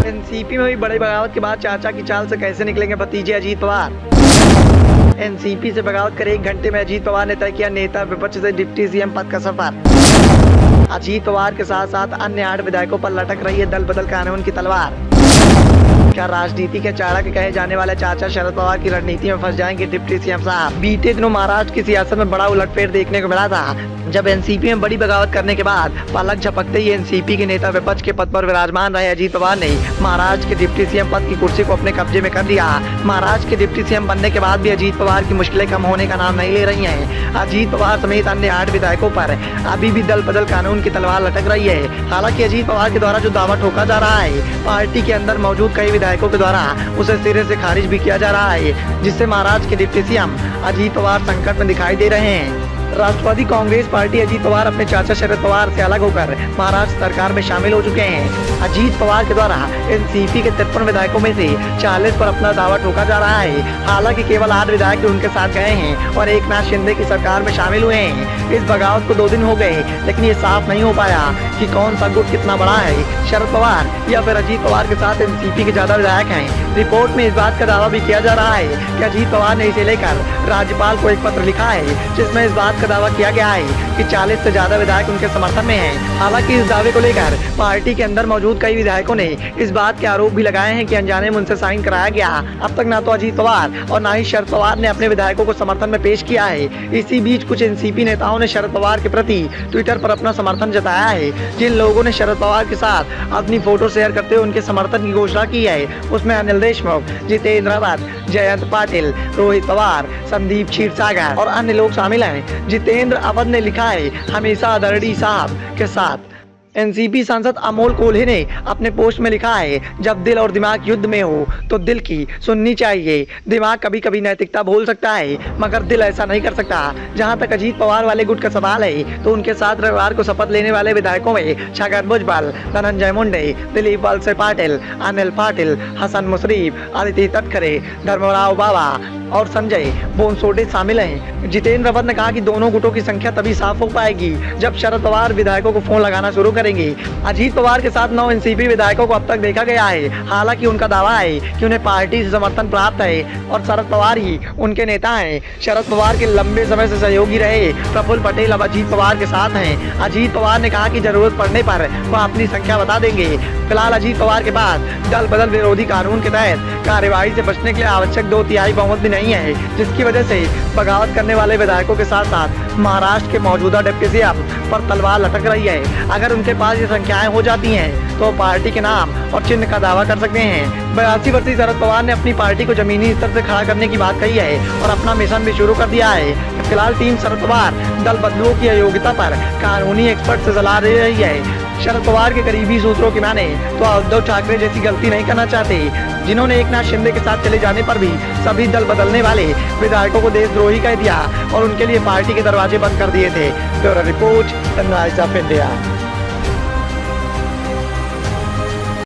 NCP में हुई बड़ी बगावत के बाद चाचा की चाल से कैसे निकलेंगे भतीजे अजीत पवार। एनसीपी से बगावत कर 1 घंटे में अजीत पवार ने तय किया नेता विपक्ष से डिप्टी सीएम पद का सफर। अजीत पवार के साथ साथ अन्य 8 विधायकों पर लटक रही है दल बदल कानून की तलवार। क्या राजनीति के चाणक्य कहे जाने वाले चाचा शरद पवार की रणनीति में फंस जाएंगे डिप्टी सीएम साहब। बीते दिनों महाराष्ट्र की सियासत में बड़ा उलटफेर देखने को मिला था, जब एनसीपी में बड़ी बगावत करने के बाद पलक झपकते ही एनसीपी के नेता विपक्ष के पद पर विराजमान रहे अजीत पवार ने महाराष्ट्र के डिप्टी सीएम पद की कुर्सी को अपने कब्जे में कर लिया। महाराष्ट्र के डिप्टी सीएम बनने के बाद भी अजीत पवार की मुश्किलें कम होने का नाम नहीं ले रही हैं। अजीत पवार समेत अन्य 8 विधायकों पर अभी भी दल बदल कानून की तलवार लटक रही है। हालांकि अजीत पवार के द्वारा जो दावा ठोका जा रहा है, पार्टी के अंदर मौजूद कई विधायकों के द्वारा उसे सिरे से खारिज भी किया जा रहा है, जिससे महाराष्ट्र के डिप्टी सीएम अजीत पवार संकट में दिखाई दे रहे हैं। राष्ट्रवादी कांग्रेस पार्टी अजीत पवार अपने चाचा शरद पवार से अलग होकर महाराष्ट्र सरकार में शामिल हो चुके हैं। अजीत पवार के द्वारा एनसीपी के 53 विधायकों में से 40 पर अपना दावा ठोका जा रहा है। हालांकि केवल 8 विधायक उनके साथ गए हैं और एकनाथ शिंदे की सरकार में शामिल हुए हैं। इस बगावत को 2 दिन हो गए, लेकिन ये साफ नहीं हो पाया कि कौन सा गुट कितना बड़ा है, शरद पवार या फिर अजीत पवार के साथ एनसीपी के ज्यादा विधायक हैं। रिपोर्ट में इस बात का दावा भी किया जा रहा है कि अजीत पवार ने इसे लेकर राज्यपाल को एक पत्र लिखा है, जिसमें इस बात का दावा किया गया है कि 40 से ज्यादा विधायक उनके समर्थन में हैं। हालांकि इस दावे को लेकर पार्टी के अंदर मौजूद कई विधायकों ने इस बात के आरोप भी लगाए हैं कि अनजाने में उनसे साइन कराया गया। अब तक ना तो अजीत पवार और ना ही शरद पवार ने अपने विधायकों को समर्थन में पेश किया है। इसी बीच कुछ एनसीपी नेताओं ने शरद पवार के प्रति ट्विटर पर अपना समर्थन जताया है। जिन लोगों ने शरद पवार के साथ अपनी फोटो शेयर करते हुए उनके समर्थन की घोषणा की है, उसमें अनिल देशमुख, जितेंद्र अवध, जयंत पाटिल, रोहित पवार, संदीप क्षीरसागर और अन्य लोग शामिल हैं। जितेंद्र अवध ने लिखा है, हमेशा आदरणीय साहब के साथ। एनसीपी सांसद अमोल कोल्हे ने अपने पोस्ट में लिखा है, जब दिल और दिमाग युद्ध में हो तो दिल की सुननी चाहिए। दिमाग कभी कभी नैतिकता भूल सकता है, मगर दिल ऐसा नहीं कर सकता। जहां तक अजीत पवार वाले गुट का सवाल है, तो उनके साथ रविवार को शपथ लेने वाले विधायकों में छगन भुजबल, धनंजय मुंडे, दिलीप वलसे पाटिल, अनिल पाटिल, हसन मुशरीफ, अदिति तटकरे, धर्मराव बाबा और संजय बोनसोडे शामिल हैं। जितेंद्र अवध ने कहा कि दोनों गुटों की संख्या तभी साफ हो पाएगी जब शरद पवार विधायकों को फोन लगाना शुरू करेंगे। अजीत पवार के साथ 9 एनसीपी विधायकों को अब तक देखा गया है। हालांकि उनका दावा है कि उन्हें पार्टी से समर्थन प्राप्त है और शरद पवार ही उनके नेता हैं। शरद पवार के लंबे समय से सहयोगी रहे प्रफुल्ल पटेल अब अजीत पवार के साथ हैं। अजीत पवार ने कहा कि जरूरत पड़ने पर वह अपनी संख्या बता देंगे। फिलहाल अजीत पवार के पास दल बदल विरोधी कानून के तहत कार्यवाही से बचने के लिए आवश्यक 2/3 बहुमत भी नहीं है, जिसकी वजह से बगावत करने वाले विधायकों के साथ साथ महाराष्ट्र के मौजूदा डिप्टी सीएम पर तलवार लटक रही है। अगर उनके पास ये संख्याएं हो जाती हैं तो पार्टी के नाम और चिन्ह का दावा कर सकते हैं। 82 वर्षीय शरद पवार ने अपनी पार्टी को जमीनी स्तर से खड़ा करने की बात कही है और अपना मिशन भी शुरू कर दिया है। फिलहाल टीम शरद पवार दल बदलुओं की अयोग्यता पर कानूनी एक्सपर्ट से सलाह दे रही है। शरद पवार के करीबी सूत्रों की माने तो उद्धव ठाकरे जैसी गलती नहीं करना चाहते, जिन्होंने एकनाथ शिंदे के साथ चले जाने पर भी सभी दल बदलने वाले विधायकों को देशद्रोही कह दिया और उनके लिए पार्टी के दरवाजे बंद कर दिए थे। Bureau report, sunrise of India.